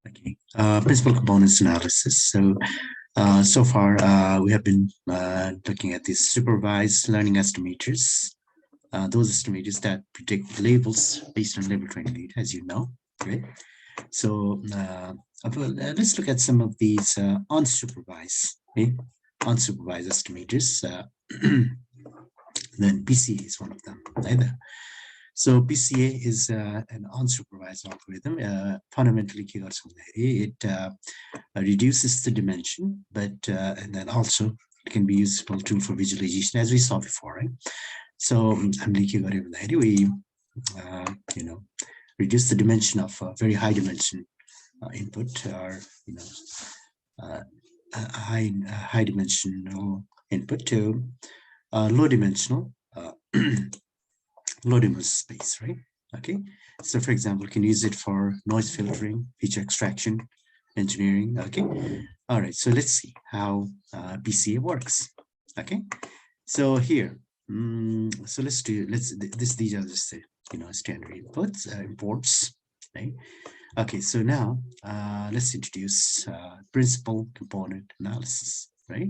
Okay, principal components analysis. So far we have been looking at these supervised learning estimators, those estimators that predict labels based on label training data, as you know, right? So let's look at some of these unsupervised, okay? Unsupervised estimators. Then PCA is one of them, either. So PCA is an unsupervised algorithm. Fundamentally, it reduces the dimension, but and then also it can be useful tool for visualization, as we saw before, right? So I'm leaking we reduce the dimension of a very high dimension input, or high dimensional input to low dimensional low dimensional space, right? Okay, so for example, you can use it for noise filtering, feature extraction, engineering. Okay, all right, so let's see how PCA works. Okay, so here, so these are just the standard inputs, imports, right? Okay, so now let's introduce principal component analysis, right?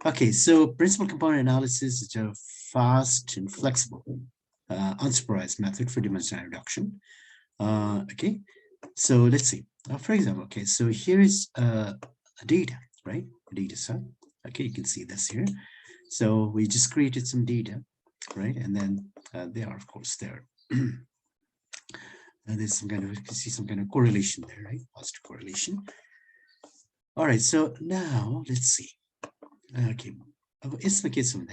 Okay, so principal component analysis is a fast and flexible unsupervised method for dimensional reduction. Okay, so let's see. For example, okay, so here is a data, right? A data set. Okay, you can see this here. So we just created some data, right? And then they are, of course, there. And there's some kind of, you can see some kind of correlation there, right? Positive correlation. All right, so now let's see. Okay,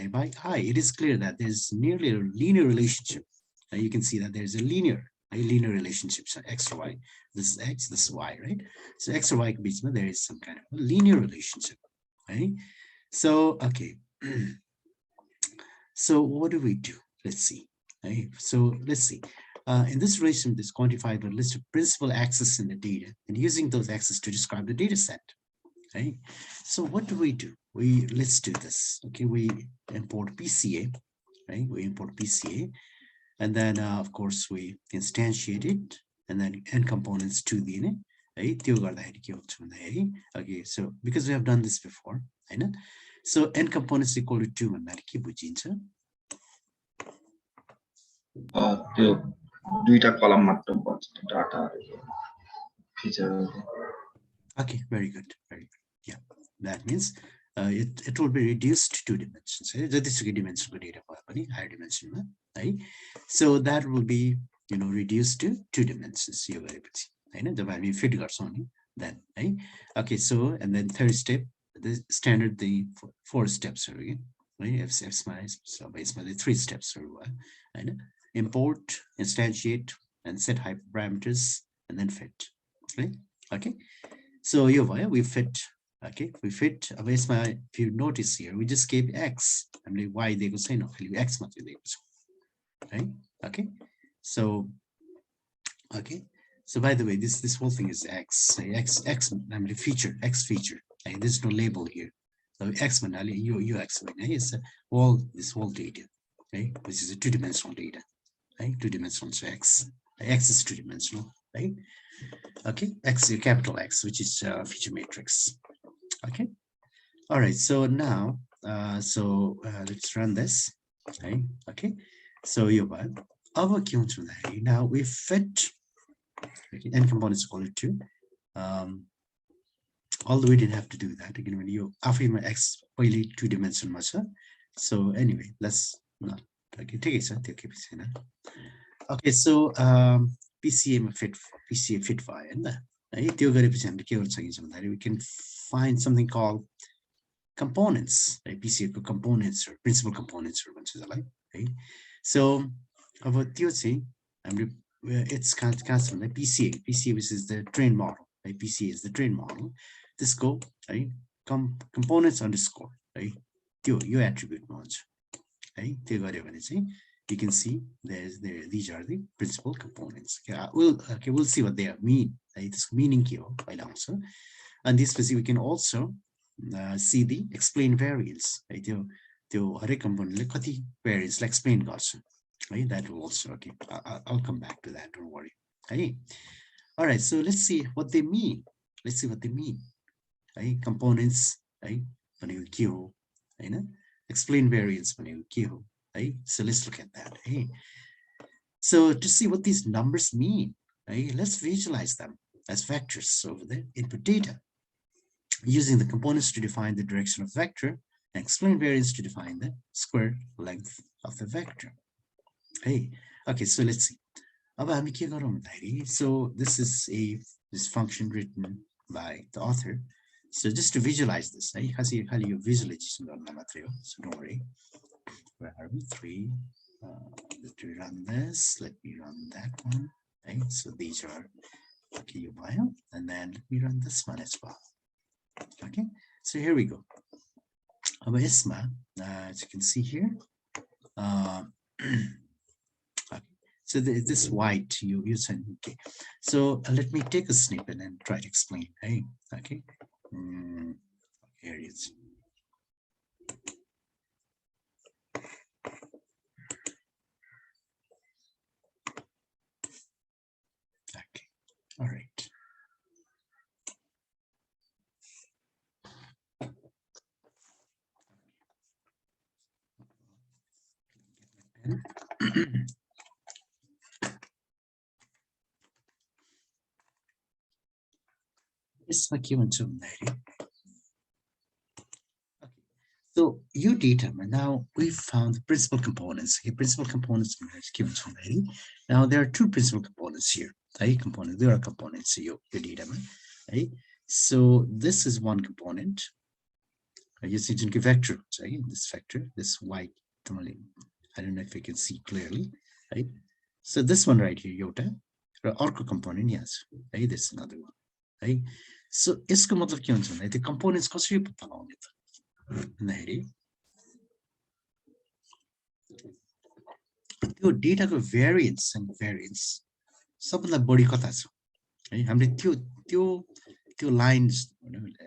by I, it is clear that there's nearly a linear relationship. You can see that there's a linear relationship. So x or y, this is x, this is y, right? So x or y there is some kind of a linear relationship, right? So okay, so what do we do? Let's see. Right? So let's see. In this relation, this quantified a list of principal axes in the data, and using those axes to describe the data set. Okay, so what do? Let's do this. Okay, we import PCA, right? We import PCA, and then of course we instantiate it, and then end components to the right? Okay, so because we have done this before, right? So end components equal to 2 त्यो दुईटा कलम मात्र बन्छ data feature. Okay, very good, very good. Yeah, that means it will be reduced to 2 dimensions. This is dimensional data, higher dimension, right? So that will be reduced to 2 dimensions. I know the value fit then, right? Okay, so and then third step, the standard the 4 steps are again, right? So basically 3 steps are right? Import, instantiate, and set hyperparameters, and then fit, right? Okay. So we fit, okay, we fit. If you notice here, we just gave x. I mean, y they could say no, x much right? Okay, so okay, so by the way, this whole thing is x. X. I mean, feature x feature. And there's no label here. So x manali u x is all this whole data, okay, which is a 2-dimensional data, right? 2-dimensional, so x is 2-dimensional, right? Okay, x, capital X, which is feature matrix. Okay, all right, so now let's run this. Okay, so now we fit, okay, n components equal to 2, although we didn't have to do that again when you after my x only 2-dimensional, so anyway, let's not take it. Okay, so PCA fit file. We can find something called components, right? PCA components or principal components or right? So about DWT, it's constant like PCA, which is the train model, right? PCA is the train model. This go, right? Components underscore, right? Your attribute modes, right? You can see these are the principal components. Okay, we'll see what they mean. Right? This meaning here, right? Also, and this we can also see the explain variance. Right? The component like variance like explain also. Right? That will also, okay. I'll come back to that. Don't worry. Okay. All right, so let's see what they mean. Let's see what they mean. Components, explain variance, so let's look at that. So to see what these numbers mean, let's visualize them as vectors over there, input data, using the components to define the direction of vector, and explain variance to define the square length of the vector. Okay, so let's see. So this is this function written by the author. So just to visualize this, how do you visualize? So don't worry. Where are we? 3. Let me run this. Let me run that one. So these are okay, bio, and then let me run this one as well. Okay, so here we go. As you can see here. So this white you send. Okay, so let me take a snippet and try to explain. Okay, here it is. Okay, all right. It's like given to Mary. So you determine, now we found the principal components. Principal components is given to Mary. Now there are two principal components here. There are components you determine. So this is one component. You see vector, this vector, this white. I don't know if you can see clearly. So this one right here, Yota, orco component, yes. This is another one. So यसको मतलब के हुन्छ भन्दा त्यो components कसरी पत्ता लगाउने त भन्दाखेरि त्यो डेटाको variance and variance सबभन्दा बढी कता छ हामीले त्यो lines,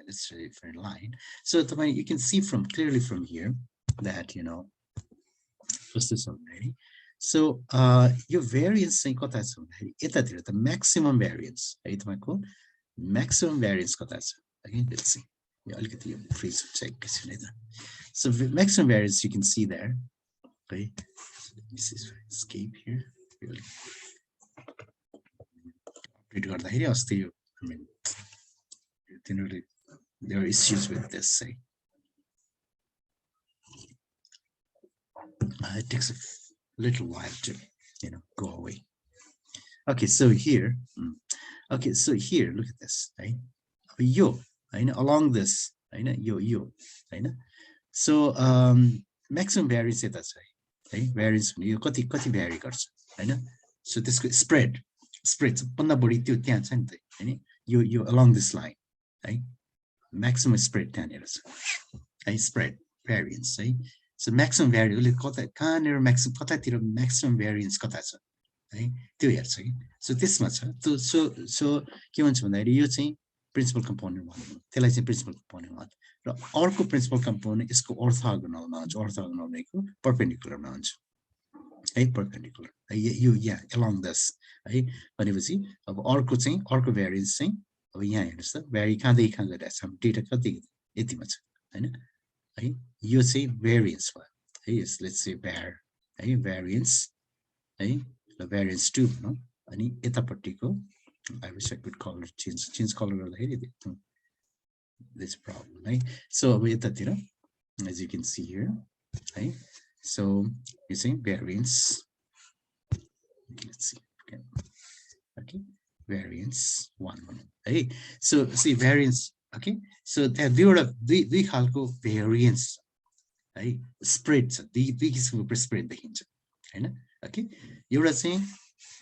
let's say for a line. So you can see clearly from here that what's this already. So your variance चाहिँ कता छ भन्दाखेरि यतातिर the maximum variance maximum variance कता छ. Again, let's see. अलिकति freeze check. So maximum variance you can see there. Okay, so let me see if I escape here. I mean, there are issues with this. It takes a little while to go away. Okay, so here. Okay, so here, look at this. Yo, along this, yo. So maximum variance that's right. Variance you कति vary गर्छ so this spread भन्दा बढी त्यो त्यहाँ छ नि त यो along this line maximum spread त्यहाँनिर छ spread variance so maximum variance कतातिर maximum variance कता छ त्यो हेर्छ कि so त्यसमा छ so के भन्छ भन्दाखेरि यो चाहिँ principal component 1 त्यसलाई चाहिँ principal component 1 र अर्को principal component यसको orthogonal मा हुन्छ orthogonal भनेको perpendicular मा हुन्छ perpendicular यो along this भनेपछि अब अर्को variance चाहिँ अब यहाँ हेर्नुस् त भ्यारी कहाँदेखि कहाँ गइरहेछ डेटा कति यतिमा छ हैन यो चाहिँ variance भयो yes let's say var variance variance 2 no अनि यतापट्टिको I wish I could call it change color गर्दाखेरि this problem so अब यतातिर as you can see here so you see variance let's see okay variance 1 so see variance okay so there दुई खालको variance spread छ दुई किसिमको spread देखिन्छ हैन okay एउटा चाहिँ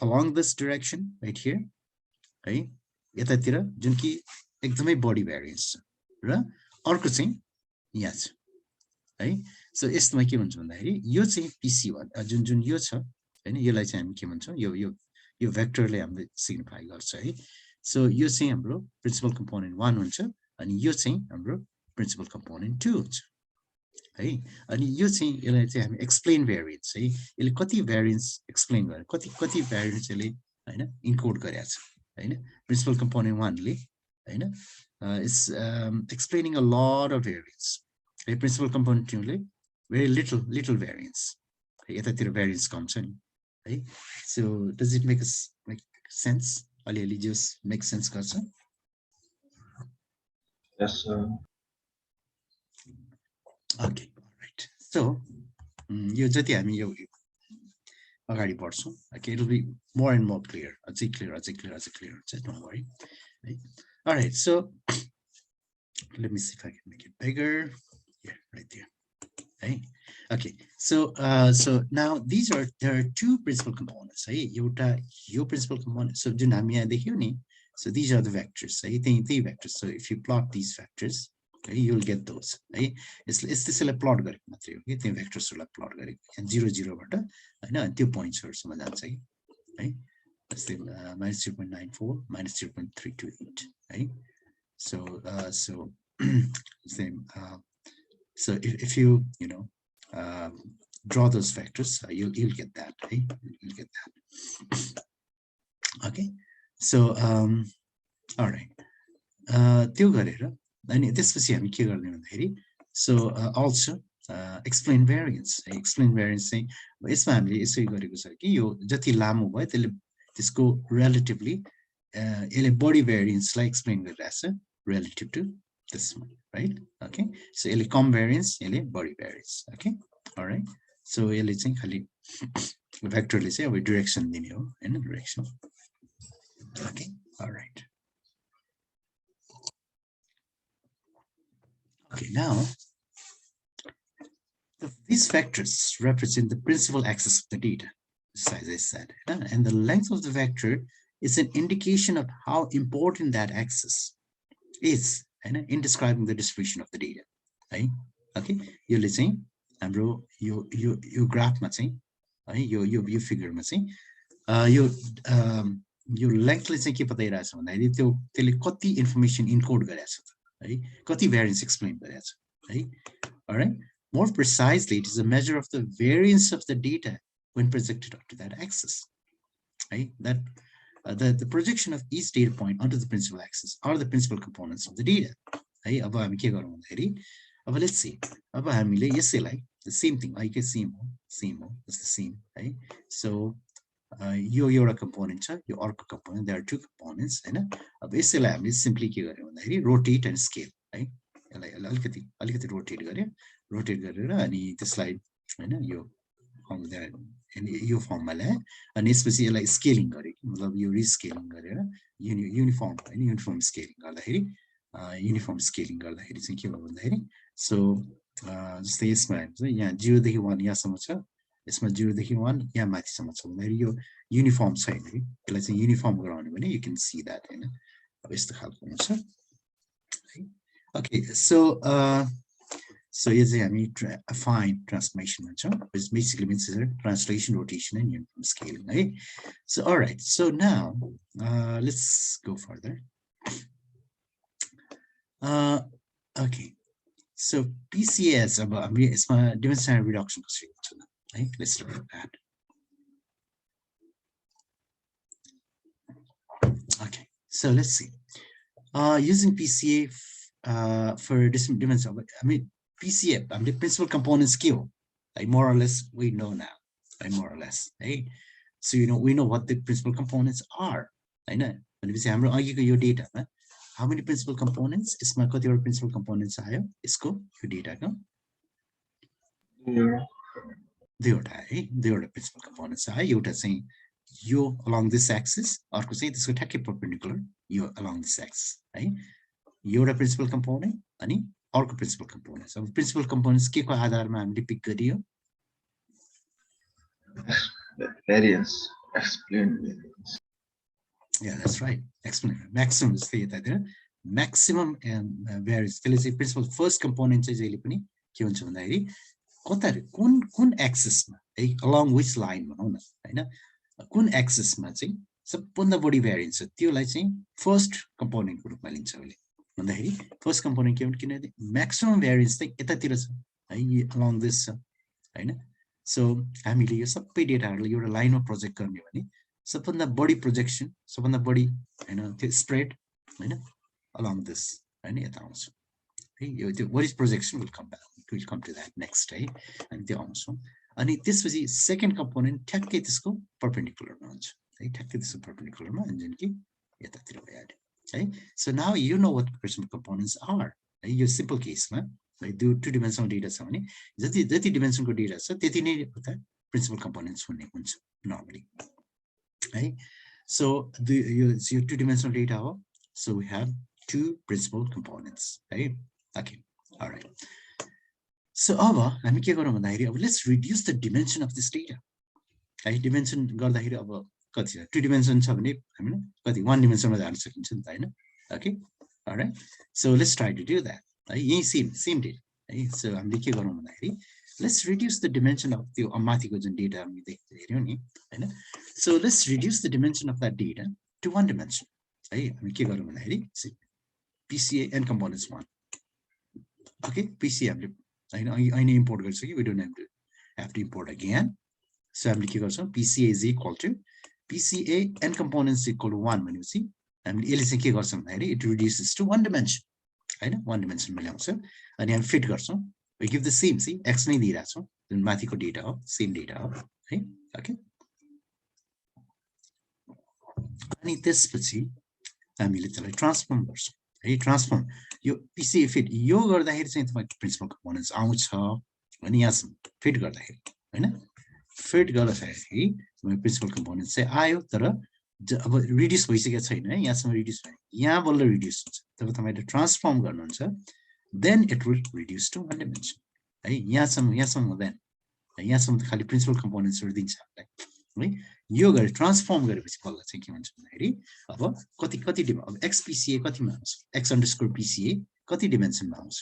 along this direction right here यतातिर जुन कि एकदमै बढी variance छ र अर्को चाहिँ यहाँ छ so यसमा के भन्छ भन्दाखेरि यो चाहिँ PC1 जुन यो छ हैन यसलाई चाहिँ हामी के भन्छौं यो भेक्टरले हामीले सिग्निफाई गर्छ so यो चाहिँ हाम्रो प्रिन्सिपल कम्पोनेन्ट 1 हुन्छ अनि यो चाहिँ हाम्रो प्रिन्सिपल कम्पोनेन्ट 2 हुन्छ अनि यो चाहिँ यसलाई चाहिँ हामी एक्सप्लेन भेरिएन्स यसले कति भेरिएन्स एक्सप्लेन गरे कति भेरिएन्स यसले हैन इन्कोड गरेको छ Principal component 1 ले is explaining a lot of variance. Principal component 2 ले very little variance. यतातिर variance comes in. So does it make sense? अलिअलि just make sense गर्छ? Yes, sir. Okay, all right. So यो जति हामी यो अगाडि बढ्छौं, okay, it'll be more and more clear. अझै clear. Don't worry. All right, so let me see if I can make it bigger. Yeah, right there. Okay, so now there are two principal components. Your principal component. So so these are the vectors. The vectors. So if you plot these vectors, you'll get those. It's this plot the vectors plot and 0 0 but 2 points or some of that. Let's say minus 0.94 minus 0.328. So same. So if you draw those vectors, you'll get that. You'll get that. Okay. So all right. So also explain variance. Explain variance saying यसमा हामीले यसै गरेको छ कि यो जति लामो भयो त्यसले त्यसको relatively यसले बढी variance लाई explain गरिरहेछ relative to this one, right? Okay, so यसले कम variance, यसले बढी variance. Okay, all right. So यसले चाहिँ खाली vectorले चाहिँ अब direction दिने हो, हैन, direction. Okay, all right. Okay, now these vectors represent the principal axis of the data, as I said, and the length of the vector is an indication of how important that axis is in describing the distribution of the data. Right? Okay, you're listening. Bro, you graph matching. You figure matching. Your length let's say keep the information encode right? Kati variance explain right? All right. More precisely, it is a measure of the variance of the data when projected onto that axis. Right? That the projection of each data point onto the principal axis are the principal components of the data. Right? Let's see. The same thing. Same. It's the same. Right? So you're a component, your orca component. There are two components. And simply rotate and scale. Right? Rotate and the slide यो फर्ममा अनि यसपछि यसलाई scaling गरे मतलब यो रिस्केलिङ गरेर uniform scaling गर्दाखेरि चाहिँ के भयो भन्दाखेरि सो जस्तै यसमा यहाँ 0 देखि 1 यहाँसम्म छ यसमा 0 देखि 1 यहाँ माथिसम्म छ भन्दाखेरि यो युनिफर्म छैन है यसलाई चाहिँ युनिफर्म गराउने भने यु क्यान सी दैट हैन अब यस्तो खालको हुन्छ okay so yes, I mean affine transformation, which basically means translation, rotation, and uniform scaling. Right? So all right. So now let's go further. Okay. So PCS it's my dimensional reduction. Right? Let's look at that. Okay. So let's see. Using PCA for different dimensions. PCF, the principal component skill, like more or less we know now, like more or less, right? So we know what the principal components are. I know when we say your data, how many principal components is my principal components are your data no? They are the principal components are you saying you along this axis or to say this would take a perpendicular you along this axis, right? You're a principal component, any अर्को principal components. So principal components के को आधारमा हामीले pick गरियो variance explain variance. Yeah, that's right. Explain maximum is the maximum variance. त्यसले चाहिँ principal first component चाहिँ जहिले पनि के हुन्छ भन्दाखेरि कता कुन एक्सिस मा है along which line भनौं न हैन कुन एक्सिस मा चाहिँ सबभन्दा बढी variance छ त्योलाई चाहिँ first component को रूपमा लिन्छ अहिले भन्दाखेरि फर्स्ट कम्पोनेन्ट के हो किनभने म्याक्सिमम भेरिएन्स चाहिँ यतातिर छ है along this हैन सो हामीले यो सबै डेटाहरुलाई एउटा लाइनमा प्रोजेक्ट गर्ने भने सबभन्दा बढी प्रोजेक्सन सबभन्दा बढी हैन त्यो स्प्रेड हैन along this हैन यता आउँछ है यो त्यो what is projection will come back will come to that next है अनि त्यो आउँछौँ अनि त्यसपछि सेकेन्ड कम्पोनेन्ट ठ्याक्कै त्यसको परपेन्डिकुलरमा हुन्छ है ठ्याक्कै त्यसको परपेन्डिकुलरमा अनि जुन कि यतातिर भइहाल्यो है so now you know what principal components are है यो सिम्पल केसमा है टु डिमेन्सनल डेटा छ भने जति जति डिमेन्सनको डेटा छ त्यति नै प्रिन्सिपल कम्पोनेन्ट्स हुने हुन्छ नर्मली है सो यो टु डिमेन्सनल डेटा हो so we have two principal components right okay all right so अब हामी के गरौँ भन्दाखेरि अब let's reduce the dimension of this data है dimension गर्दाखेरि अब कति छ 2 dimension छ भने हामीले कति 1 dimension मा जान सकिन्छ नि त हैन okay all right so let's try to do that है यही same data है so हामीले के गरौँ भन्दाखेरि let's reduce the dimension of the माथिको जुन डेटा हामी हेर्यौं नि हैन so let's reduce the dimension of that data to 1 dimension है हामी के गरौँ भन्दाखेरि PCA and components 1 okay PCA I know import गर्छु we don't have to import again so हामीले के गर्छौं PCA is equal to PCA and components equal to 1 भनेपछि हामीले यसले चाहिँ के गर्छौं भन्दाखेरि it reduces to 1 dimension हैन 1 dimension मा ल्याउँछ अनि हामी फिट गर्छौं we give the same see x नै दिइराछौं जुन माथिको डेटा हो सेम डेटा हो है ओके अनि त्यसपछि हामीले त्यसलाई ट्रान्सफर्म गर्छौं है ट्रान्सफर्म यो PCA फिट यो गर्दाखेरि चाहिँ तपाईको प्रिन्सिपल कम्पोनेन्ट्स आउँछ अनि यहाँसम्म फिट गर्दाखेरि हैन फिट गर्दाखेरि तपाईको प्रिन्सिपल कम्पोनेन्ट्स चाहिँ आयो तर अब रिड्युस भइसकेको छैन है यहाँसम्म रिड्युस भयो यहाँ बल्ल रिड्युस हुन्छ जब तपाईले ट्रान्सफर्म गर्नुहुन्छ then it will reduce to 1 dimension है यहाँसम्म हुँदैन यहाँसम्म त खाली प्रिन्सिपल कम्पोनेन्ट्सहरु दिन्छ हामीलाई है यो गरे ट्रान्सफर्म गरेपछि बल्ल चाहिँ के हुन्छ भन्दाखेरि अब कति अब xPCA कतिमा आउँछ x_PCA कति डिमेन्सनमा आउँछ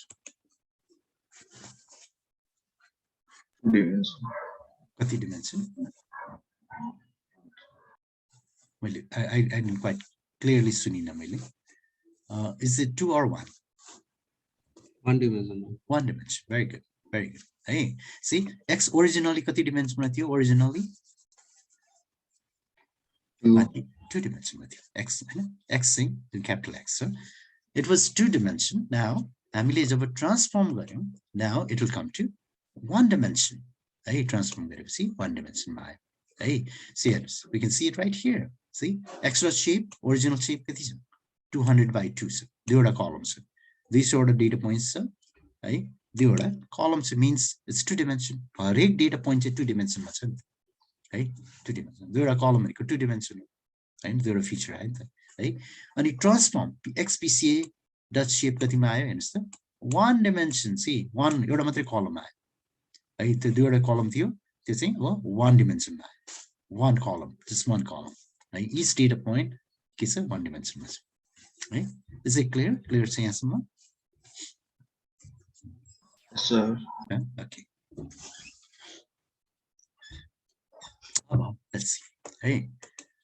कति डिमेन्सन मैले I didn't quite clearly सुनिन मैले is it 2 or 1 1 dimension very good hey see x originally kati dimension ma थियो originally 2 dimension ma थियो x हैन x in capital X so it was 2 dimension now हामीले जब transform गर्यौं now it will come to 1 dimension है transform गरेपछि 1 dimension मा आयो है see we can see it right here see x shape original shape कति छ 200 by 2 छ दुईवटा कलम छ These order data points है दुईवटा columns means it's 2 dimension हरेक data point चाहिँ 2 dimension मा छ नि है 2 dimension दुईवटा column भनेको 2 dimension हैन दुईवटा feature है त है अनि transform xPCA dot shape कतिमा आयो हेर्नुस् त 1 dimension see 1 एउटा मात्रै column आयो है त्यो दुईवटा column थियो त्यो चाहिँ अब 1 dimension मा आयो 1 column just 1 column है each data point के छ 1 dimension मा छ है is it clear चाहिँ यहाँसम्म sir okay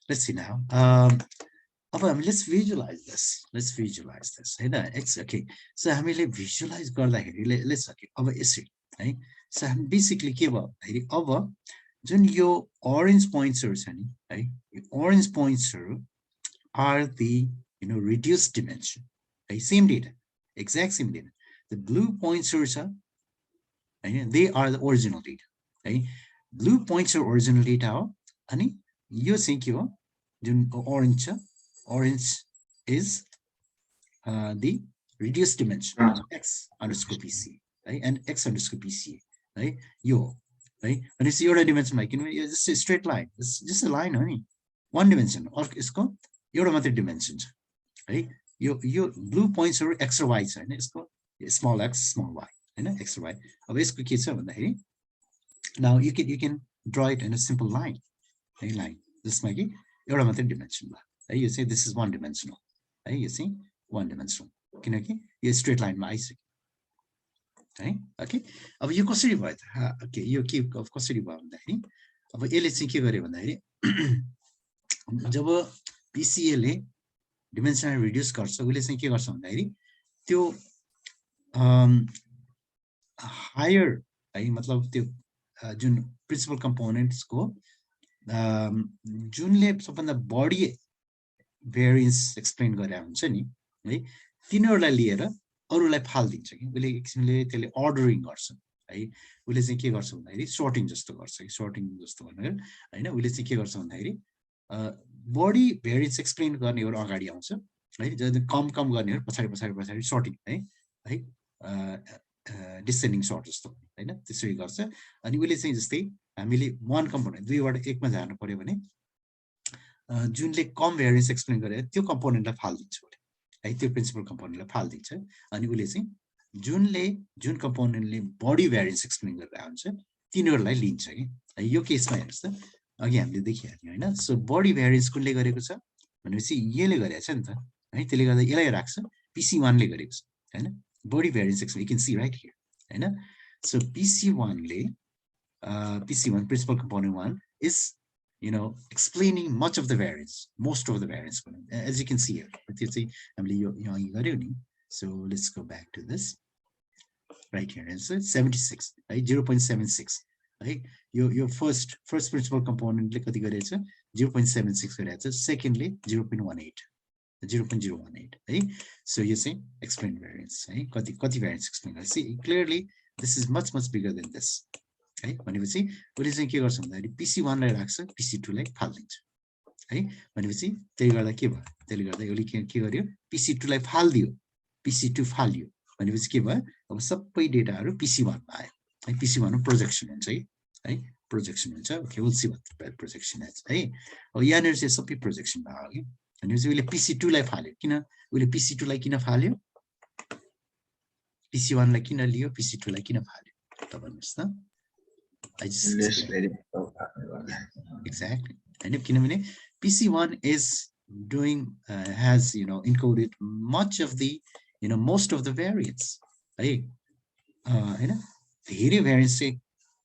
let's see now let's visualize this है त okay so हामीले visualize गर्दाखेरि let's okay अब यसरी है so हामी basically के भयो भन्दाखेरि अब जुन यो orange pointsहरु छ नि है यो orange pointsहरु are the reduced dimension है same data exact same data the blue pointsहरु छ हैन they are the original data है blue points are original data हो अनि यो चाहिँ के हो जुन orange छ orange is the reduced dimension x_PCA है and x_PCA है यो है अनि यो एउटा डिमेन्सन भयो किनभने यो just straight line just a line हो नि 1 डिमेन्सन अर्को यसको एउटा मात्रै डिमेन्सन छ है यो ब्लू पोइन्ट्सहरु x र y छ हैन यसको स्मल x स्मल y हैन x र y अब यसको के छ भन्दाखेरि now you can draw it in a simple line है लाइन जसमा कि एउटा मात्रै डिमेन्सन भयो है यो चाहिँ this is 1 dimensional है यो चाहिँ 1 dimensional किनकि यो स्ट्रेट लाइनमा आइसक्यो है ओके अब यो कसरी भयो त ओके यो के कसरी भयो भन्दाखेरि अब यसले चाहिँ के गर्यो भन्दाखेरि जब PCA ले डिमेन्सन रिड्युस गर्छ उले चाहिँ के गर्छ भन्दाखेरि त्यो हायर है मतलब त्यो जुन प्रिन्सिपल कम्पोनेन्ट्स को जुनले सबभन्दा बढी भेरिएन्स एक्सप्लेन गरे हुन्छ नि है तिनीहरूलाई लिएर अरूलाई फाल्दिन्छ कि उसले एक किसिमले त्यसले अर्डरिङ गर्छ है उसले चाहिँ के गर्छ भन्दाखेरि सर्टिङ जस्तो गर्छ कि सर्टिङ जस्तो भनेर होइन उसले चाहिँ के गर्छ भन्दाखेरि बढी भेरिएन्स एक्सप्लेन गर्नेहरू अगाडि आउँछ है कम कम गर्नेहरू पछाडि पछाडि पछाडि सर्टिङ है डिसेन्डिङ सर्ट जस्तो होइन त्यसरी गर्छ अनि उसले चाहिँ जस्तै हामीले वान कम्पोनेन्ट दुईबाट एकमा झार्नु पर्यो भने जुनले कम भेरिएन्स एक्सप्लेन गरेर त्यो कम्पोनेन्टलाई फालिदिन्छ उसले है त्यो प्रिन्सिपल कम्पोनेन्टलाई फालिदिन्छ अनि उसले चाहिँ जुन कम्पोनेन्टले बढी भेरिएन्स एक्सप्लेन गरेर हुन्छ तिनीहरूलाई लिन्छ कि यो केसमा हेर्नुहोस् त अघि हामीले देखिहाल्यौँ होइन सो बढी भेरिएन्स कुनले गरेको छ भनेपछि यसले गरेको छ नि त है त्यसले गर्दा यसलाई राख्छ PC1ले गरेको छ होइन बढी variance explain you can see right here होइन so PC1 principal component 1 is explaining much of the variance, most of the variance, as you can see here. So let's go back to this right here. It's 76, right? 0.76. Right? Your first principal component 0.76. Secondly, 0.18. 0.018. Right? So you say explain variance. Right? Kati variance explain. See clearly this is much bigger than this. है भनेपछि उसले चाहिँ के गर्छ भन्दाखेरि PC1 लाई राख्छ PC2 लाई फाल्दिन्छ है भनेपछि त्यसले गर्दा के भयो त्यसले गर्दा यसले के गर्यो PC2 लाई फाल्दियो PC2 फाल्यो भनेपछि के भयो अब सबै डेटाहरु PC1 मा आयो है PC1 मा प्रोजेक्सन हुन्छ है प्रोजेक्सन हुन्छ okay will see what the projection is है अब यहाँनिर चाहिँ सबै प्रोजेक्सन भयो कि भनेपछि उसले PC2 लाई फाल्यो किन उसले PC2 लाई किन फाल्यो PC1 लाई किन लियो PC2 लाई किन फाल्यो त भन्नुस् त I just exactly. And if PC1 is doing has encoded much of the most of the variance, right? The variance say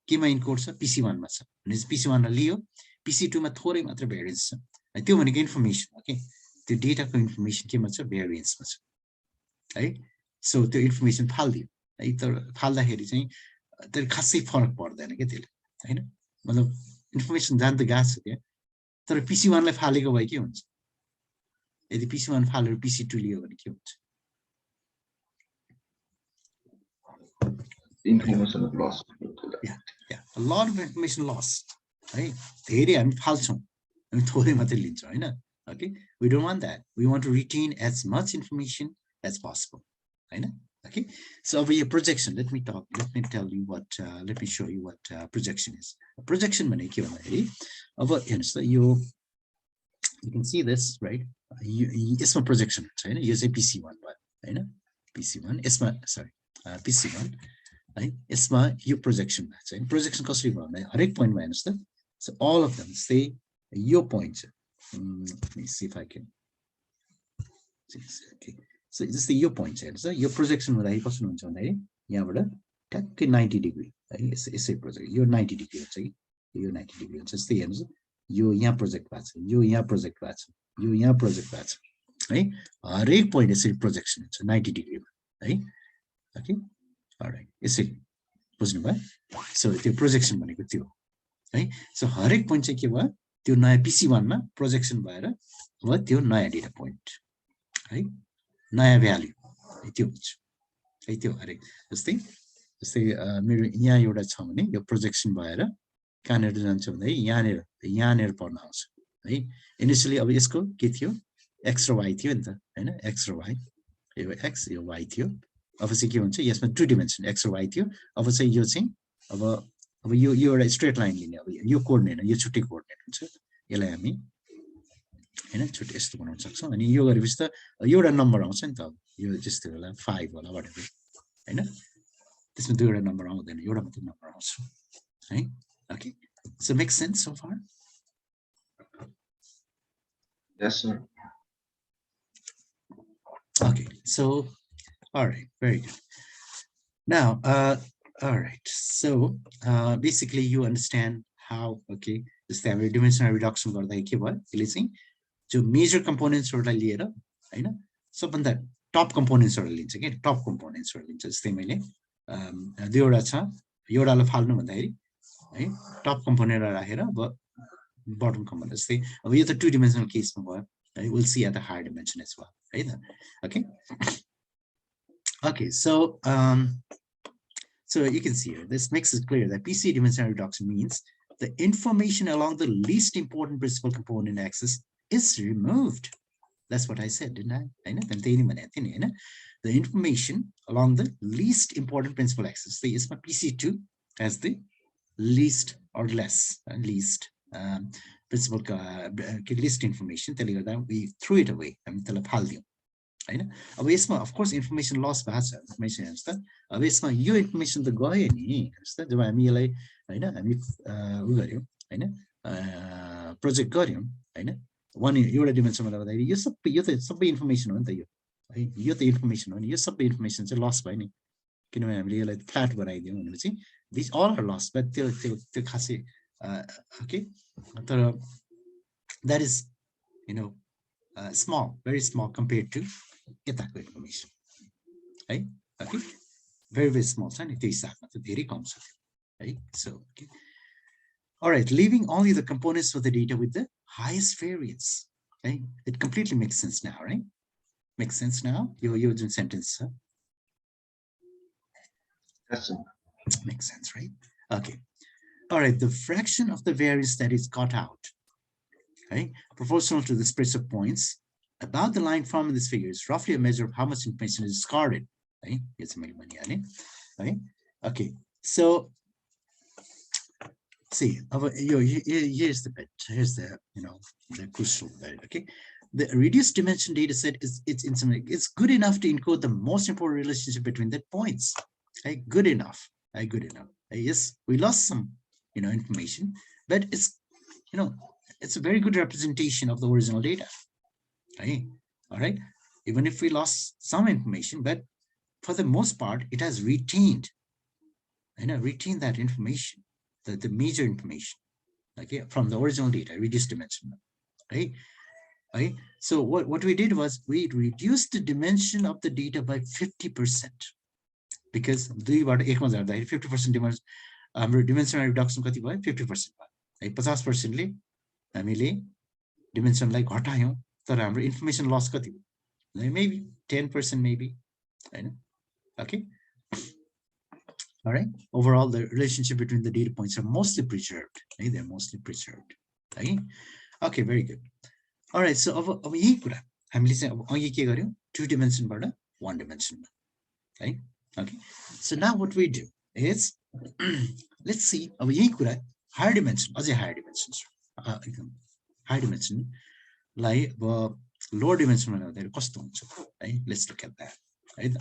kima encode PC1 ma cha. PC1 na liyo PC2 ma thorai matra variance cha. त्यो भनेको information okay. The data को information के मात्र variance ma cha. Right? So the information फाल्दियो है तर फाल्दाखेरि चाहिँ तर खासै फरक पर्दैन के त्यसले हैन मतलब इन्फर्मेसन जान त गएको छ त्यहाँ तर PC1 लाई फालेको भए के हुन्छ यदि PC1 फालेर PC2 लियो भने के हुन्छ information loss yeah a lot of information loss है धेरै हामी फाल्छौं हामी थोरै मात्र लिन्छौं हैन okay we don't want that we want to retain as much information as possible हैन okay so over your projection let me tell you what let me show you what projection is a projection भनेको के भन्दाखेरि अब हेर्नुस् त यो you can see this right यसमा projection हुन्छ हैन यो चाहिँ PC1 भयो हैन PC1 यसमा sorry PC1 है यसमा यो projection भएको छ हैन projection कसरी भयो भने हरेक पोइन्टमा हेर्नुस् त so all of them say यो point let me see if I can okay so जस्तै यो पोइन्ट छ हेर्नुस् यो प्रोजेक्सन हुँदाखेरि कस्तो हुन्छ भन्दाखेरि यहाँबाट ट्याक्कै 90 डिग्री है यसै प्रोजेक्ट यो 90 डिग्री हुन्छ कि यो 90 डिग्री हुन्छ जस्तै हेर्नुस् यो यहाँ प्रोजेक्ट भएको छ यो यहाँ प्रोजेक्ट भएको छ यो यहाँ प्रोजेक्ट भएको छ है हरेक पोइन्ट यसरी प्रोजेक्सन हुन्छ 90 डिग्रीमा है ओके अलराइट यसरी बुझ्नु भयो सो त्यो प्रोजेक्सन भनेको त्यो है सो हरेक पोइन्ट चाहिँ के भयो त्यो नयाँ PC1 मा प्रोजेक्सन भएर अब त्यो नयाँ डेटा पोइन्ट है नयाँ भ्यालु त्यो हुन्छ है त्यो हरेक जस्तै मेरो यहाँ एउटा छ भने यो प्रोजेक्सन भएर कहाँनिर जान्छ भन्दाखेरि यहाँनिर पर्न आउँछ है इनिशियली अब यसको के थियो x र y थियो नि त हैन x र y यो x यो y थियो अब चाहिँ के हुन्छ यसमा 2 डाइमेन्सन x र y थियो अब चाहिँ यो चाहिँ अब यो एउटा स्ट्रेट लाइन लिने अब यो कोअर्डिनेट यो छुट्टै कोअर्डिनेट हुन्छ यसलाई हामी हैन छुट्टै यस्तो बनाउन सक्छौं अनि यो गरेपछि त एउटा नम्बर आउँछ नि त यो जस्तो होला 5 होला whatever हैन त्यसमा दुईवटा नम्बर आउँदैन एउटा मात्र नम्बर आउँछ है okay so make sense so far yes sir okay so all right very good now all right so basically you understand how okay this the dimensional reduction गर्दा के भयो यसले चाहिँ जो मेजर कम्पोनेन्ट्सहरुलाई लिएर हैन सबभन्दा टप कम्पोनेन्ट्सहरु लिन्छ के टप कम्पोनेन्ट्सहरु लिन्छ जस्तै मैले दुईवटा छ एउटालाई फाल्नु भन्दाखेरि है टप कम्पोनेन्टलाई राखेर अब bottom component. Say we have the 2-dimensional case more. We'll see at the higher dimension as well. Right? Okay. Okay. So so you can see here, this makes it clear that PCA dimensional reduction means the information along the least important principal component axis is removed. That's what I said, didn't I? The information along the least important principal axis. Say is my PC2 as the least or less, least principal least information. We threw it away. Of course, information loss information information the guy project one dimension information on the information on information lost by me. Flat these all are lost, but okay, that is small, very small compared to get that information. Right? Okay, very small. Right? So okay. All right, leaving only the components of the data with the highest variance. Okay, it completely makes sense now, right? Makes sense now. You're using sentence. Huh? Yes, makes sense, right? Okay. All right, the fraction of the variance that is cut out, okay, proportional to the spreads of points about the line form in this figure is roughly a measure of how much information is discarded. Right? Okay. Okay. So see, here's the bit. Here's the the crucial bit. Okay. The reduced dimension data set it's good enough to encode the most important relationship between the points. Okay, good enough. Good enough. Yes, we lost some information, but it's it's a very good representation of the original data. Right? All right. Even if we lost some information, but for the most part, it has retained retained that information, the major information, okay, from the original data, reduced dimension. Right? Right? So what we did was we reduced the dimension of the data by 50%. Because 50% dimensional reduction 50%. 50% हामीले dimensionलाई घटायौं तर हाम्रो information loss कति maybe 10% maybe. Okay. All right. Overall, the relationship between the data points are mostly preserved. They're mostly preserved. Okay, very good. All right. So अब यही कुरा हामीले चाहिँ अब अघि के गर्यौं 2 dimensionबाट 1 dimension. Right? Okay. So now what we do is let's see अब यही कुरा higher dimension, अझै higher dimensions. Higher dimension like lower dimension right? Let's look at that. Right?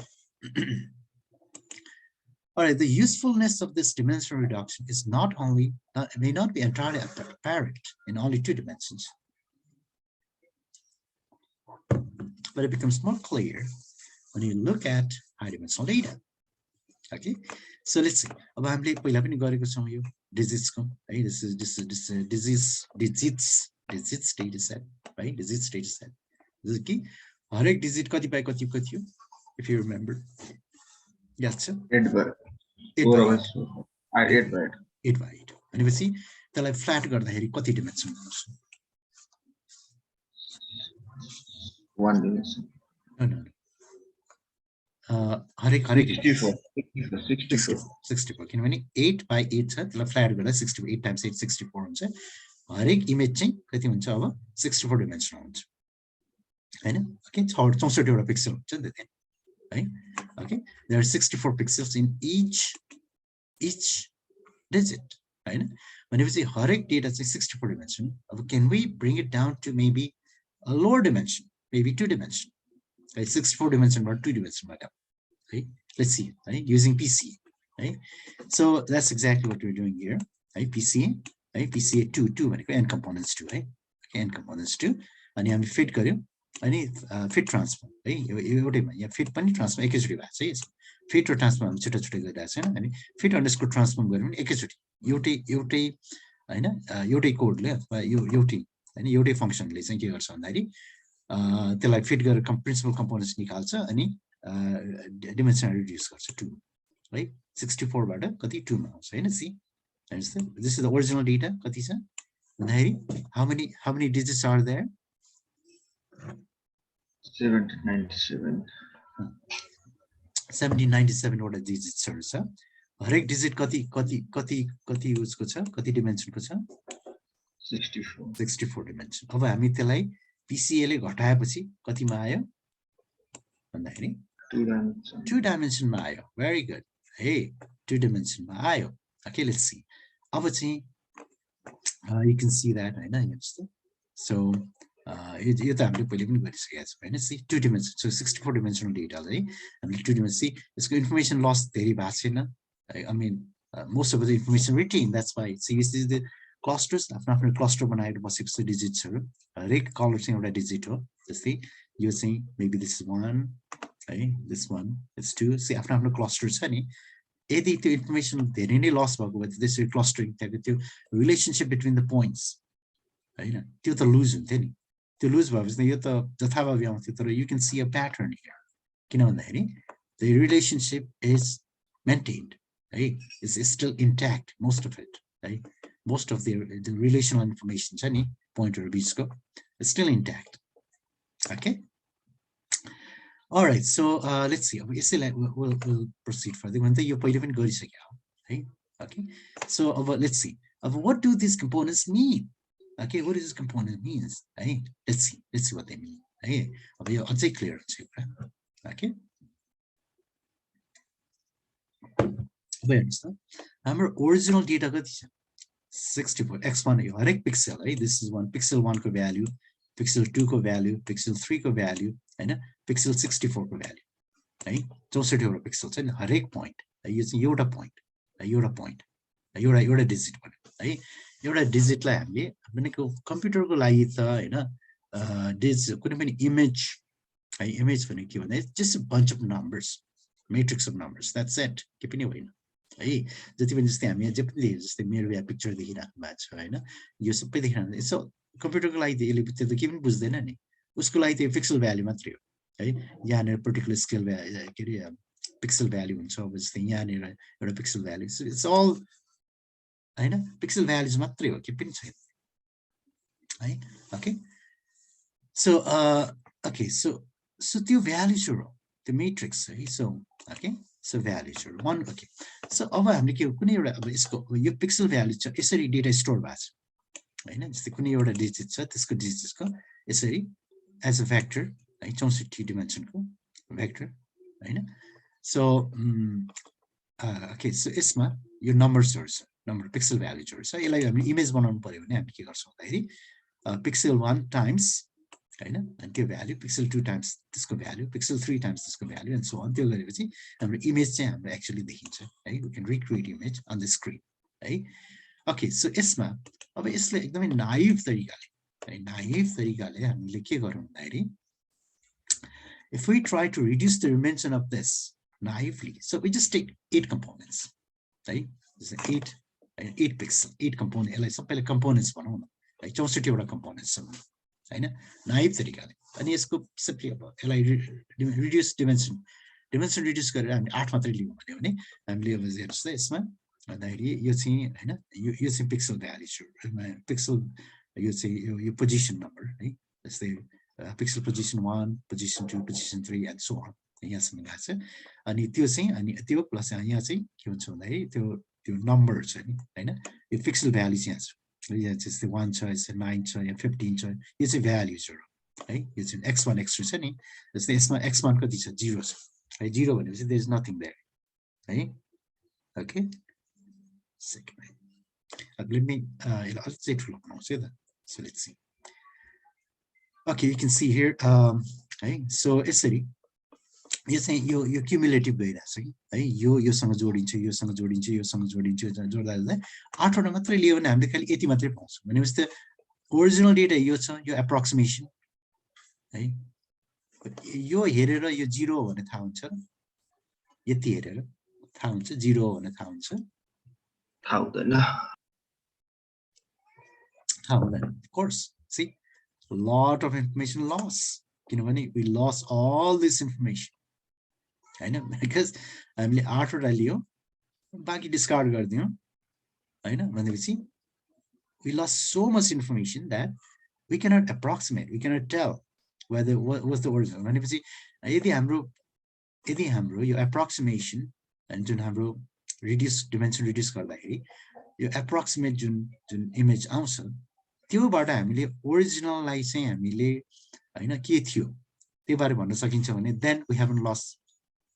All right, the usefulness of this dimensional reduction is may not be entirely apparent in only 2 dimensions, but it becomes more clear when you look at high dimensional data. Okay, so let's see. अब हामीले पहिला पनि गरेको छौं यो digits को, right? This is digits data set, right? Digits data set. This is key. हरेक digit कति by कति हो, if you remember. Yes, sir. 8 by 8. भनेपछि त्यसलाई फ्ल्याट गर्दाखेरि कति डिमेन्सन हुन्छ? 1 dimension. No. हरेक 64 किनभने 8 by 8 छ, त्यसलाई फ्ल्याट गर्दा 64, 8 times 8 64 हुन्छ. हरेक इमेज चाहिँ कति हुन्छ अब 64 डिमेन्सनल हुन्छ. हैन? ओके, 64 वटा पिक्सल हुन्छ नि त त्यहाँ. है? Okay, there are 64 pixels in each digit. Right? Whenever we say हरेक data चाहिँ 64 dimension, can we bring it down to maybe a lower dimension, maybe 2 dimension? Right? 64 dimension or 2 dimension. Right? Let's see. Right? Using PCA. Right? So that's exactly what we're doing here. Right? PCA. Right? PCA 2 n components 2. Right? Okay, n components 2. And you have fit गर्यौं. अनि fit transform है एउटैमा यहाँ fit पनि transform एकैचोटि भएको छ यस fit र transform छुट्टा गरिरहेको छैन अनि फिट अन्डरस्कोर ट्रान्सफर्म गर्नु पनि एकैचोटि एउटै हैन एउटै कोडले अथवा एउटै हैन एउटै फंक्सनले चाहिँ के गर्छ भन्दाखेरि त्यसलाई फिट गरेर प्रिन्सिपल कम्पोनेन्ट्स निकाल्छ अनि डिमेन्सन रिड्युस गर्छ 2 राइट 64 बाट कति 2 मा आउँछ हैन see this is the original data कति छ How many digits are there? 1797. 1797 वटा डिजिट्सहरु छ हरेक डिजिट कति उसको छ कति डिमेन्सनको छ 64. 64 डिमेन्सन अब हामी त्यसलाई PCA ले घटाएपछि कतिमा आयो भन्दाखेरि 2 dimension. 2 डाइमेन्सनमा आयो भेरी गुड हे 2 डाइमेन्सनमा आयो ओके लेट्स सी अब चाहिँ you can see that हैन यहाँ जस्तो so यो त हामीले पहिले पनि गरिसकेका छौं हैन C 2 dimension so 64 dimensional data है हामीले 2 dimension सी यसको इन्फर्मेसन लस धेरै भएको छैन I mean most of the information retained that's why see this is the clusters आफ्नो क्लस्टर बनाएर बसेको डिजिट्सहरु हरेक कलर चाहिँ एउटा डिजिट हो जस्तै यो चाहिँ maybe this is 1 है this one it's 2 see आफ्नो क्लस्टर छ नि यदि त्यो इन्फर्मेसन धेरै नै लस भएको भए त्यसरी क्लस्टरिङ त्यो रिलेसनशिप बिट्विन द पोइन्ट्स हैन त्यो त लुज हुन्थ्यो नि त्यो लुज भएपछि यो त जथाभावी आउँथ्यो तर you can see a pattern here किन भन्दाखेरि द रिलेसनशिप इज मेन्टेन्ड है is still intact most of it है most of the relational information छ नि पोइन्टहरु बीचको still intact okay Alright, so let's see. We'll proceed further. When you put even okay. So let's see. What do these components mean? Okay, what does this component means? Hey, let's see what they mean. Hey, I'll say clear. Okay. We understand. Our original data got 64 x1 हरेक pixel. Right? This is one pixel 1 को value, pixel 2 को value, pixel 3 को value. हैन pixel 64 को value है 64 वटा pixel छ नि हरेक पॉइंट यो चाहिँ एउटा पॉइंट एउटा डिजिट भन्यो है एउटा डिजिटलाई हामीले भनेको कम्प्युटरको लागि त हैन कुनै पनि इमेज है इमेज भने के भन्दा just a bunch of numbers matrix of numbers that's it के पनि होइन है जति पनि जस्तै हामी जे पनि जस्तै मेरो या पिक्चर देखिराख्नु भएको छ हैन यो सबै देखिराख्नु यसो कम्प्युटरको लागि त यसले त्यो त के पनि बुझ्दैन नि उसको लागि त्यो पिक्सल भ्यालु मात्रै हो है यहाँनिर पर्टिकुलर स्केल के अरे पिक्सल भ्यालु हुन्छ अब जस्तै यहाँनिर एउटा पिक्सल भ्यालु इट्स अल हैन पिक्सल भ्यालुज मात्रै हो के पनि छैन है ओके सो त्यो भ्यालुजहरु त्यो मैट्रिक्स है सो ओके सो भ्यालुजहरु one ओके सो अब हामीले के कुनै एउटा अब यसको यो पिक्सल भ्यालु छ यसरी डेटा स्टोर भएको छ हैन जस्तै कुनै एउटा डिजिट छ त्यसको डिजिटको यसरी as a vector right 64 dimension ko vector right so okay so यसमा यो नम्बर्सहरु छ नम्बर पिक्सल भ्यालुजहरु छ यसलाई हामी इमेज बनाउनु पर्यो भने हामी के गर्छौं भन्दाखेरि पिक्सल 1 टाइम्स हैन अनि त्यो भ्यालु पिक्सल 2 टाइम्स त्यसको भ्यालु पिक्सल 3 टाइम्स त्यसको भ्यालु एन्ड सो अन त्यो गरेपछि हाम्रो इमेज चाहिँ हाम्रो एक्चुअली देखिन्छ है we can recreate image on the screen है ओके सो यसमा अब यसले एकदमै नाइभ तरिकाले हामीले के गरौँ भन्दाखेरि if we try to reduce the dimension of this naively so we just take 8 components right this is 8 pixel 8 component यसलाई सबैले components बनाउँ न है 64 वटा components छ हैन नाइभ तरिकाले अनि यसको सिम्पली अब यसलाई रिड्युस डिमेन्सन रिड्युस गरेर हामी 8 मात्रै लियौँ भने हामीले अब जस्तै यसमा भन्दाखेरि यो चाहिँ हैन यो चाहिँ पिक्सल भ्यालु पिक्सल यो चाहिँ यो पोजिसन नम्बर है जस्तै pixel position 1 position 2 position 3 and so on यहाँसम्म गएको छ अनि त्यो चाहिँ अनि त्यो प्लस यहाँ चाहिँ के हुन्छ भन्दाखेरि त्यो नम्बर छ नि हैन यो पिक्सल भ्यालु चाहिँ यहाँ छ यहाँ जस्तै 1 छ यसै 9 छ या 15 छ यो चाहिँ भ्यालुजहरु है यो चाहिँ x1 x2 छ नि जस्तै यसमा x1 कति छ 0 छ है 0 भनेपछि देयर इज नथिङ देयर है okay second let me I'll say ठुलो बनाउँछु है त so let's see okay you can see here है so यसरी यो चाहिँ यो क्युमुलेटिभ गइरहेछ कि है योसँग जोडिन्छ योसँग जोडिन्छ योसँग जोडिन्छ जोड्दा जोड्दा 8 वटा मात्रै लियो भने हामीले खाली यति मात्रै पाउँछौँ भनेपछि त ओरिजिनल डेटा यो छ यो एप्रोक्सिमेसन है यो हेरेर यो 0 हो भने थाहा हुन्छ यति हेरेर थाहा हुन्छ 0 हो भने थाहा हुन्छ थाहा हुँदैन of course see a lot of information loss किनभने we lost all this information हैन because हामीले 8 वटा लियो बाँकी डिस्कार्ड गर्दियौ हैन भनेपछि we lost so much information that we cannot approximate, we cannot tell whether what was the original. भनेपछि यदि हाम्रो यो approximation and जुन हाम्रो dimension reduce गर्दाखेरि यो approximate जुन image आउँछ त्योबाट हामीले ओरिजिनललाई चाहिँ हामीले हैन के थियो त्यो बारे भन्न सकिन्छ भने then we haven't lost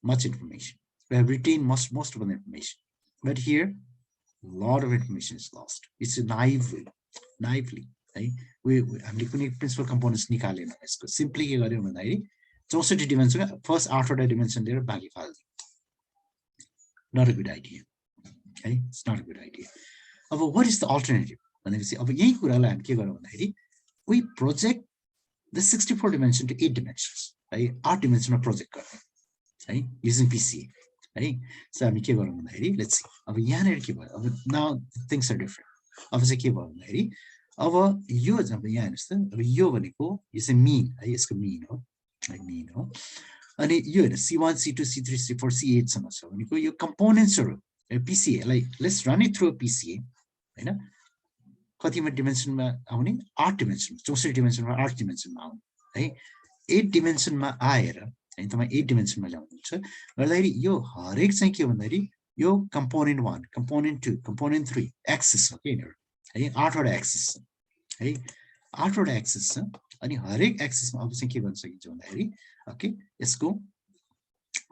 much information. We have retained most of the information. But here a lot of information is lost. It's naively right? हामीले कुनै प्रिन्सिपल कम्पोनेन्ट्स निकालेन यसको सिम्पली के गर्यौं भन्दाखेरि 64 डिमेन्सन फर्स्ट 8 वटा डिमेन्सन लिएर बाँकी फाल्दियौ. Not a good idea. Okay, it's not a good idea. अब what is the alternative भनेपछि अब यही कुरालाई हामी के गरौँ भन्दाखेरि we project the 64 dimension to 8 dimensions. है 8 डिमेन्सनमा प्रोजेक्ट गर्ने है using PCA. है सो हामी के गरौँ भन्दाखेरि लेट्स सी अब यहाँनेर के भयो अब नाउ थिंग्स आर डिफरेंट. अब चाहिँ के भयो भन्दाखेरि अब यो जब यहाँ हेर्नुस् त अब यो भनेको यो चाहिँ मीन है यसको मीन हो है मीन हो अनि यो हेर्नु C1 C2 C3 C4 C8 सम्म छ भनेको यो कम्पोनेन्ट्सहरु PCA लाई let's run it through PCA हैन कतिमा डिमेन्सनमा आउने 8 डिमेन्सन 64 डिमेन्सनमा 8 डिमेन्सनमा आउने है 8 डिमेन्सनमा आएर हैन तपाई 8 डिमेन्सनमा ल्याउनुहुन्छ गर्दाखेरि यो हरेक चाहिँ के भन्दाखेरि यो कम्पोनेन्ट 1 कम्पोनेन्ट 2 कम्पोनेन्ट 3 एक्सिस हो के यिनीहरु है 8 वटा एक्सिस है 8 वटा एक्सिस छ अनि हरेक एक्सिसमा अब चाहिँ के गर्न सकिन्छ भन्दाखेरि ओके यसको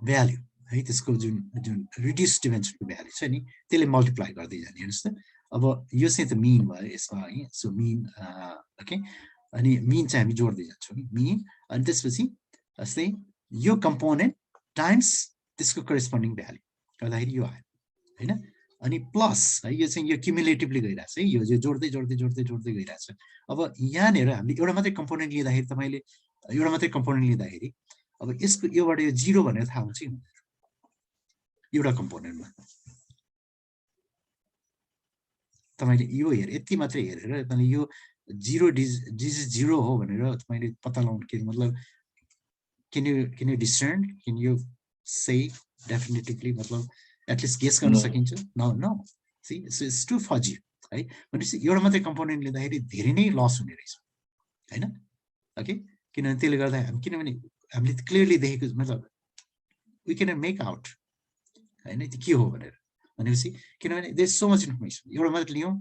भ्यालु है त्यसको जुन रिड्युस डिमेन्सनको भ्यालु छ नि त्यसले मल्टिप्लाई गर्दै जाने हेर्नुस् त अब यो चाहिँ त मीन भयो यसमा है सो मीन ओके अनि मीन चाहिँ हामी जोड्दै जान्छौँ नि मीन अनि त्यसपछि जस्तै यो कम्पोनेन्ट टाइम्स त्यसको करेस्पोन्डिङ भ्यालु गर्दाखेरि यो आयो हैन अनि प्लस है यो चाहिँ यो क्युमुलेटिभली गइराछ है यो जोड्दै गइराछ. अब यहाँनेर हामीले एउटा मात्रै कम्पोनेन्ट लिँदाखेरि तपाईले एउटा मात्रै कम्पोनेन्ट लिँदाखेरि अब यसको योबाट यो 0 भनेर थाहा हुन्छ नि एउटा कम्पोनेन्टमा तपाईले यो हेर यति मात्रै हेरेर तपाईले यो 0 डिजिट 0 हो भनेर तपाईले पत्ता लगाउन के मतलब can you discern, can you say definitively मतलब at least guess गर्न सकिन्छ no see it's too fuzzy है भनेपछि एउटा मात्रै कम्पोनेन्ट लिँदाखेरि धेरै नै लस हुने रहेछ हैन ओके किनभने त्यसले गर्दा किनभने हामीले क्लियरली देखेको मतलब we can make out हैन त्यो के हो भनेर भनेपछि किनभने there is so much information एउटा मात्रै लियौं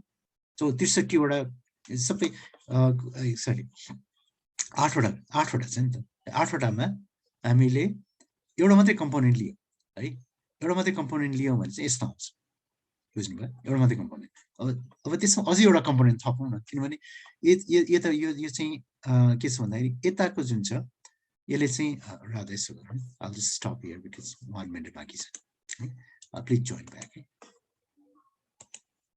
so 63 वटा सबै सरी 8 वटा छ नि त 8 वटामा हामीले एउटा मात्रै कम्पोनेन्ट लियौं है एउटा मात्रै कम्पोनेन्ट लियौं भने चाहिँ यस्तो आउँछ बुझ्नुभयो एउटा मात्रै कम्पोनेन्ट अब त्यसमा अझै एउटा कम्पोनेन्ट थपौँ न किनभने यो चाहिँ के छ भन्दाखेरि यताको जुन छ यसले चाहिँ राधा यसो गरौँ I'll just stop here because 1 minute बाँकी छ प्लिज जोइन ब्याक